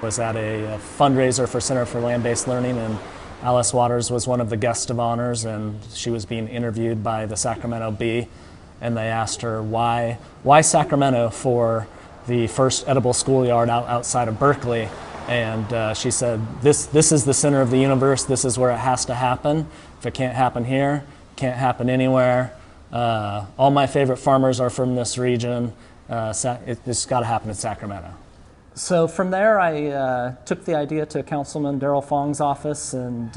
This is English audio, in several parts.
Was at a fundraiser for Center for Land-Based Learning, and Alice Waters was one of the guests of honors, and she was being interviewed by the Sacramento Bee, and they asked her why Sacramento for the first edible schoolyard outside of Berkeley, and she said, this is the center of the universe, this is where it has to happen. If it can't happen here, it can't happen anywhere. All my favorite farmers are from this region. It's got to happen in Sacramento. So from there, I took the idea to Councilman Darrell Fong's office, and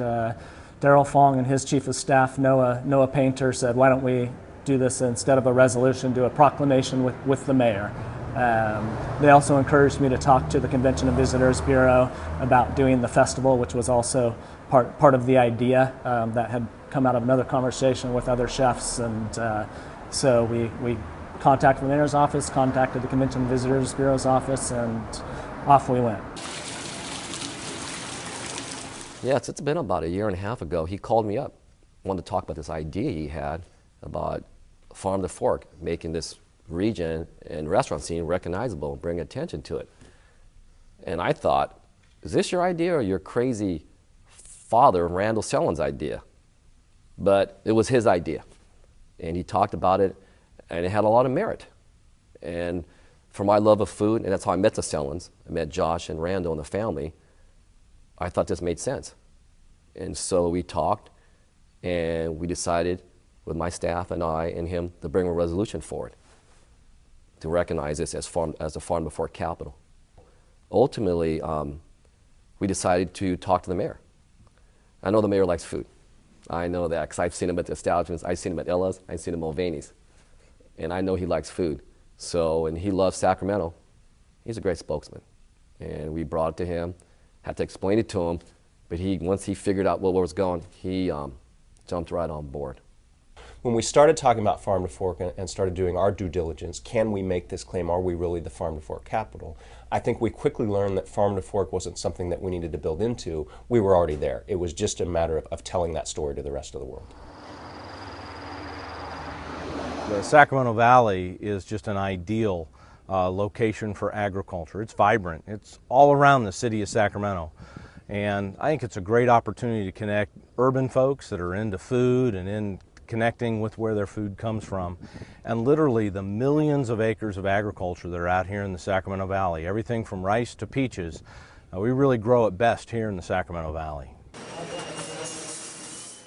Darrell Fong and his chief of staff, Noah Painter, said, why don't we do this instead of a resolution, do a proclamation with the mayor. They also encouraged me to talk to the Convention and Visitors Bureau about doing the festival, which was also part of the idea that had come out of another conversation with other chefs, and so we contacted the mayor's office, contacted the Convention and Visitors Bureau's office, and off we went. Yeah, it's been about a year and a half ago. He called me up, wanted to talk about this idea he had about farm to fork, making this region and restaurant scene recognizable, bring attention to it. And I thought, is this your idea or your crazy father, Randall Selland's idea? But it was his idea. And he talked about it, and it had a lot of merit. And for my love of food, and that's how I met the Sellands, I met Josh and Randall and the family, I thought this made sense. And so we talked, and we decided with my staff and I and him to bring a resolution forward to recognize this as a farm to fork capital. Ultimately, we decided to talk to the mayor. I know the mayor likes food. I know that because I've seen him at the establishments. I've seen him at Ella's. I've seen him at Mulvaney's. And I know he likes food. So, and he loves Sacramento. He's a great spokesman. And we brought it to him, had to explain it to him, but once he figured out where was going, he jumped right on board. When we started talking about farm to fork and started doing our due diligence, can we make this claim, are we really the farm to fork capital? I think we quickly learned that farm to fork wasn't something that we needed to build into. We were already there. It was just a matter of telling that story to the rest of the world. The Sacramento Valley is just an ideal location for agriculture. It's vibrant. It's all around the city of Sacramento. And I think it's a great opportunity to connect urban folks that are into food and in connecting with where their food comes from. And literally the millions of acres of agriculture that are out here in the Sacramento Valley, everything from rice to peaches, we really grow it best here in the Sacramento Valley.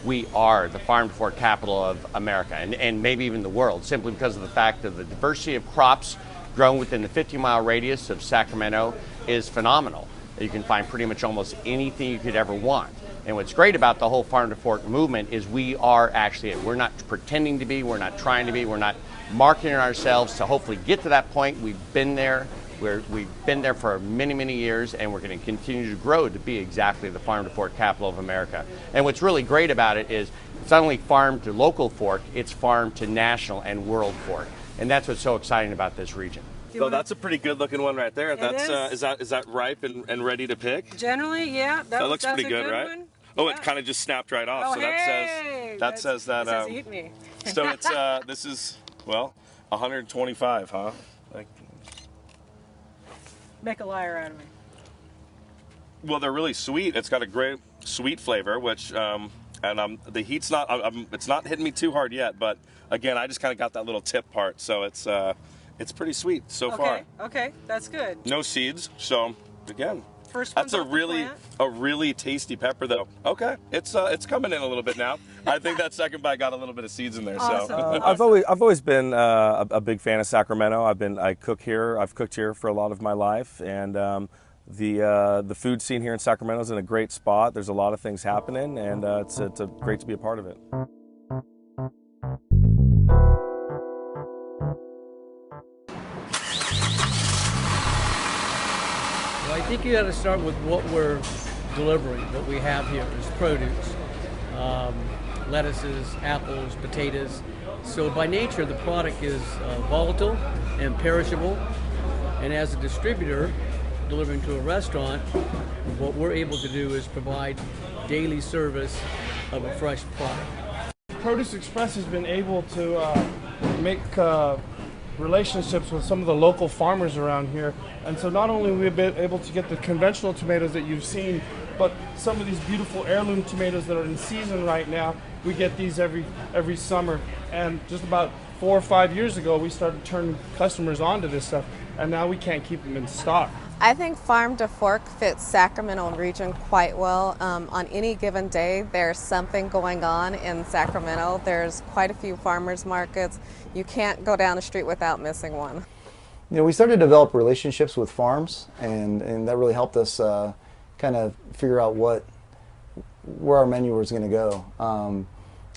We are the farm to fork capital of America and maybe even the world, simply because of the fact that the diversity of crops grown within the 50-mile radius of Sacramento is phenomenal. You can find pretty much almost anything you could ever want. And what's great about the whole farm to fork movement is we are actually it. We're not pretending to be, we're not trying to be, we're not marketing ourselves to hopefully get to that point. We've been there. We've been there for many, many years, and we're going to continue to grow to be exactly the farm to fork capital of America. And what's really great about it is it's not only farm to local fork, it's farm to national and world fork. And that's what's so exciting about this region. So that's a pretty good looking one right there. Is that ripe and ready to pick? Generally, yeah. That looks pretty good, right? One. Oh, yeah. It kind of just snapped right off. Oh, so hey! that says that. That says eat me. So it's this is 125, huh? Like, make a liar out of me. Well, they're really sweet. It's got a great sweet flavor, which and the heat's not. It's not hitting me too hard yet, but again, I just kind of got that little tip part, so it's pretty sweet so far. Okay, that's good. No seeds, so again. First That's a really tasty pepper, though. Okay, it's coming in a little bit now. I think that second bite got a little bit of seeds in there. Awesome. So I've always been a big fan of Sacramento. I've cooked here for a lot of my life, and the food scene here in Sacramento is in a great spot. There's a lot of things happening, and it's great to be a part of it. I think you got to start with what we're delivering. What we have here is produce, lettuces, apples, potatoes. So by nature, the product is volatile and perishable. And as a distributor delivering to a restaurant, what we're able to do is provide daily service of a fresh product. Produce Express has been able to make relationships with some of the local farmers around here. And so not only we've been able to get the conventional tomatoes that you've seen, but some of these beautiful heirloom tomatoes that are in season right now, we get these every summer. And just about 4 or 5 years ago, we started turning customers onto this stuff, and now we can't keep them in stock. I think Farm to Fork fits Sacramento region quite well. On any given day, there's something going on in Sacramento. There's quite a few farmers markets. You can't go down the street without missing one. You know, we started to develop relationships with farms, and that really helped us kind of figure out where our menu was going to go.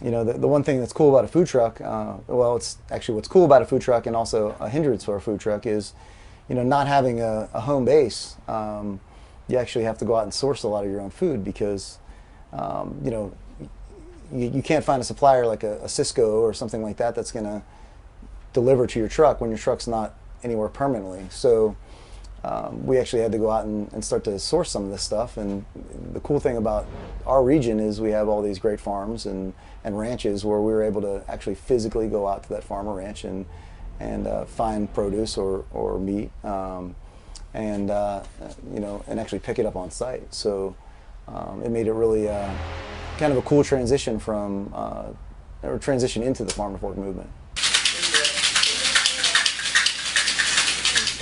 You know, the one thing that's cool about a food truck, well, it's actually what's cool about a food truck and also a hindrance for a food truck is, you know, not having a home base. You actually have to go out and source a lot of your own food because, you know, you can't find a supplier like a Cisco or something like that that's going to deliver to your truck when your truck's not anywhere permanently. So we actually had to go out and start to source some of this stuff. And the cool thing about our region is we have all these great farms and ranches where we were able to actually physically go out to that farm or ranch and find produce or meat and you know, and actually pick it up on site. So it made it really kind of a cool transition from or transition into the Farm to Fork movement.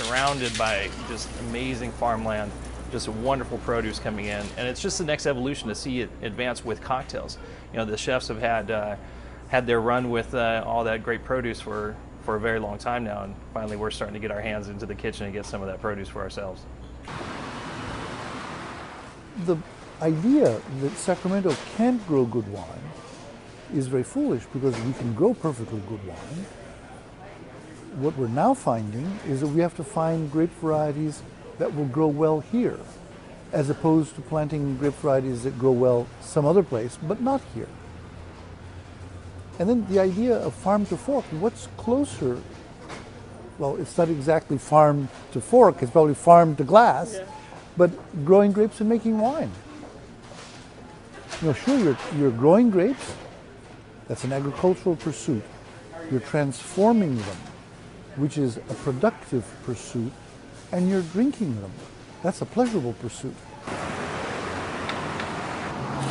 Surrounded by just amazing farmland, just wonderful produce coming in, and it's just the next evolution to see it advance with cocktails. You know, the chefs have had their run with all that great produce for a very long time now, and finally we're starting to get our hands into the kitchen and get some of that produce for ourselves. The idea that Sacramento can't grow good wine is very foolish because we can grow perfectly good wine. What we're now finding is that we have to find grape varieties that will grow well here, as opposed to planting grape varieties that grow well some other place, but not here. And then the idea of farm to fork, what's closer? Well, it's not exactly farm to fork, it's probably farm to glass, but growing grapes and making wine. You know, sure, you're growing grapes, that's an agricultural pursuit. You're transforming them, which is a productive pursuit, and you're drinking them. That's a pleasurable pursuit.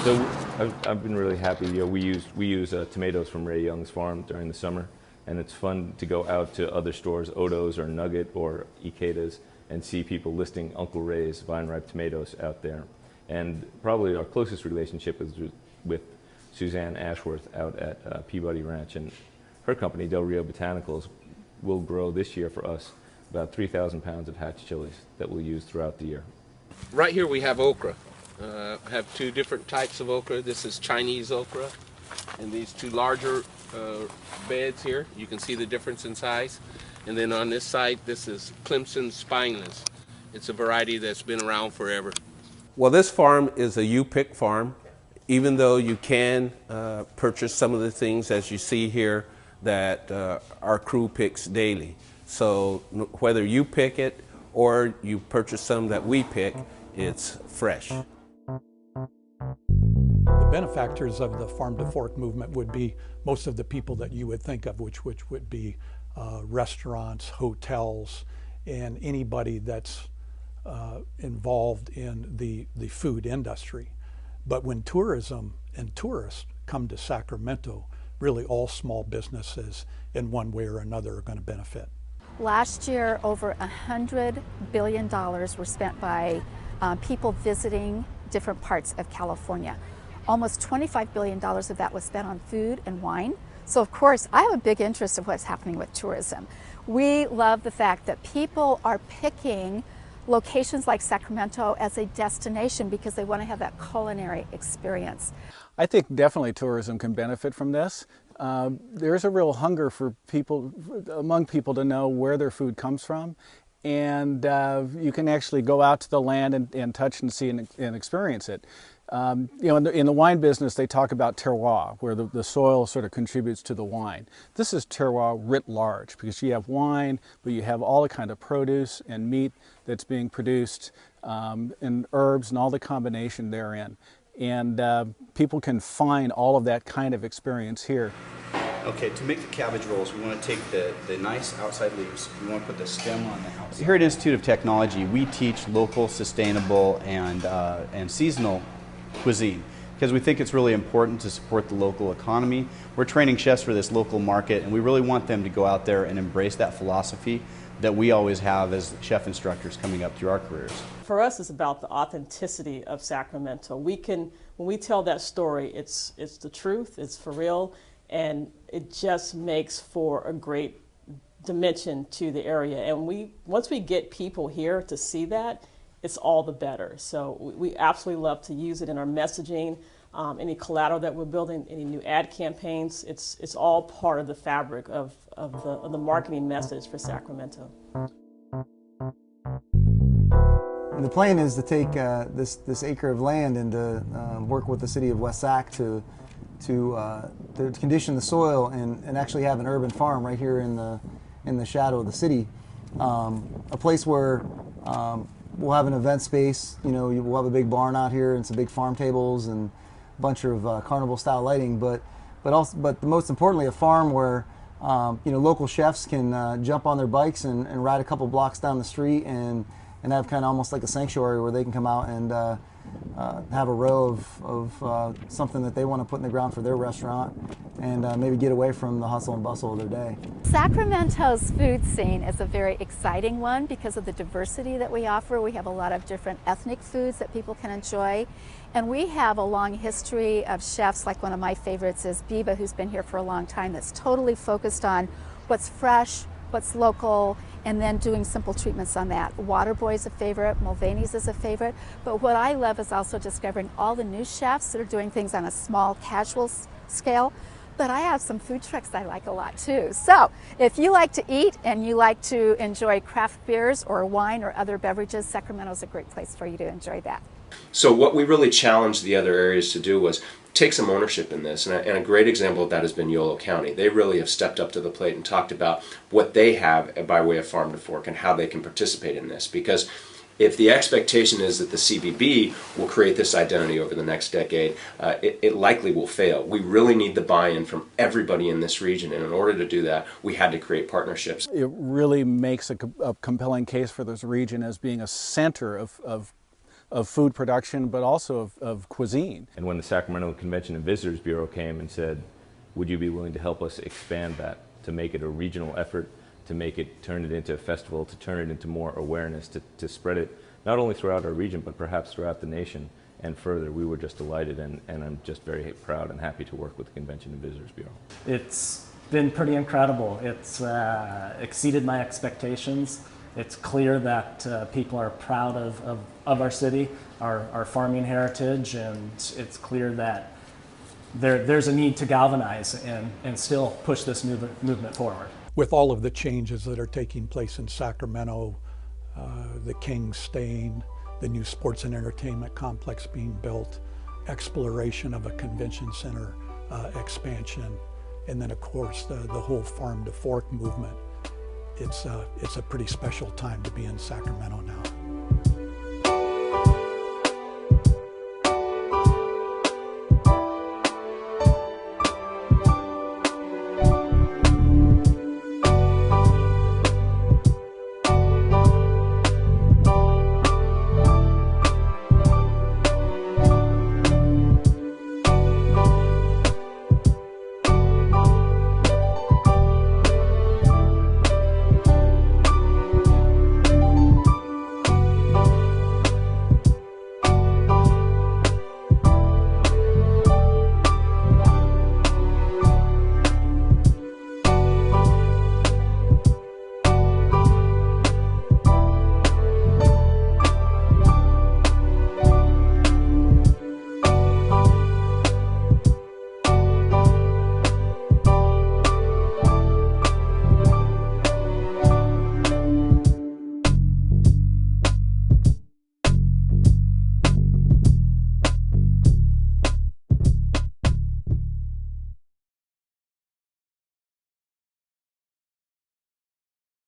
So I've been really happy. You know, we use tomatoes from Ray Young's farm during the summer, and it's fun to go out to other stores, Odo's or Nugget or Ikeda's, and see people listing Uncle Ray's vine-ripe tomatoes out there. And probably our closest relationship is with Suzanne Ashworth out at Peabody Ranch, and her company, Del Rio Botanicals, will grow this year for us about 3,000 pounds of hatch chilies that we'll use throughout the year. Right here we have okra. I have two different types of okra. This is Chinese okra, and these two larger beds here. You can see the difference in size. And then on this side, this is Clemson Spineless. It's a variety that's been around forever. Well, this farm is a you-pick farm, even though you can purchase some of the things, as you see here, that our crew picks daily. So whether you pick it or you purchase some that we pick, it's fresh. The benefactors of the Farm to Fork movement would be most of the people that you would think of, which would be restaurants, hotels, and anybody that's involved in the food industry. But when tourism and tourists come to Sacramento, really all small businesses in one way or another are going to benefit. Last year, over $100 billion were spent by people visiting different parts of California. Almost $25 billion of that was spent on food and wine. So of course, I have a big interest in what's happening with tourism. We love the fact that people are picking locations like Sacramento as a destination because they want to have that culinary experience. I think definitely tourism can benefit from this. There's a real hunger for people, among people, to know where their food comes from, and you can actually go out to the land and touch and see and experience it. You know, in the wine business, they talk about terroir, where the soil sort of contributes to the wine. This is terroir writ large, because you have wine, but you have all the kind of produce and meat that's being produced, and herbs and all the combination therein. And people can find all of that kind of experience here. Okay, to make the cabbage rolls, we want to take the nice outside leaves. We want to put the stem on the outside. Here at Institute of Technology, we teach local, sustainable, and seasonal cuisine because we think it's really important to support the local economy. We're training chefs for this local market, and we really want them to go out there and embrace that philosophy that we always have as chef instructors coming up through our careers. For us, it's about the authenticity of Sacramento. When we tell that story, it's the truth, it's for real, and it just makes for a great dimension to the area. And once we get people here to see that, it's all the better. So we absolutely love to use it in our messaging, any collateral that we're building, any new ad campaigns. It's all part of the fabric of the marketing message for Sacramento. And the plan is to take this acre of land and to work with the city of West Sac to condition the soil and actually have an urban farm right here in the shadow of the city, a place where we'll have an event space. We'll have a big barn out here and some big farm tables and a bunch of carnival style lighting, but most importantly a farm where local chefs can jump on their bikes and ride a couple blocks down the street and have kind of almost like a sanctuary where they can come out and have a row of something that they want to put in the ground for their restaurant and maybe get away from the hustle and bustle of their day. Sacramento's food scene is a very exciting one because of the diversity that we offer. We have a lot of different ethnic foods that people can enjoy. And we have a long history of chefs, like one of my favorites is Biba, who's been here for a long time, that's totally focused on what's fresh, what's local, and then doing simple treatments on that. Waterboy is a favorite, Mulvaney's is a favorite, but what I love is also discovering all the new chefs that are doing things on a small, casual scale. But I have some food trucks I like a lot too. So if you like to eat and you like to enjoy craft beers or wine or other beverages, Sacramento's a great place for you to enjoy that. So what we really challenged the other areas to do was take some ownership in this, and a great example of that has been Yolo County. They really have stepped up to the plate and talked about what they have by way of Farm to Fork and how they can participate in this, because if the expectation is that the CBB will create this identity over the next decade, it likely will fail. We really need the buy-in from everybody in this region, and in order to do that, we had to create partnerships. It really makes a compelling case for this region as being a center of food production, but also of cuisine. And when the Sacramento Convention and Visitors Bureau came and said, would you be willing to help us expand that, to make it a regional effort, to turn it into a festival, to turn it into more awareness, to spread it not only throughout our region, but perhaps throughout the nation and further, we were just delighted, and I'm just very proud and happy to work with the Convention and Visitors Bureau. It's been pretty incredible. It's exceeded my expectations. It's clear that people are proud of our city, our farming heritage, and it's clear that there's a need to galvanize and still push this movement forward. With all of the changes that are taking place in Sacramento, the King staying, the new sports and entertainment complex being built, exploration of a convention center expansion, and then of course the whole Farm to Fork movement. It's a pretty special time to be in Sacramento now.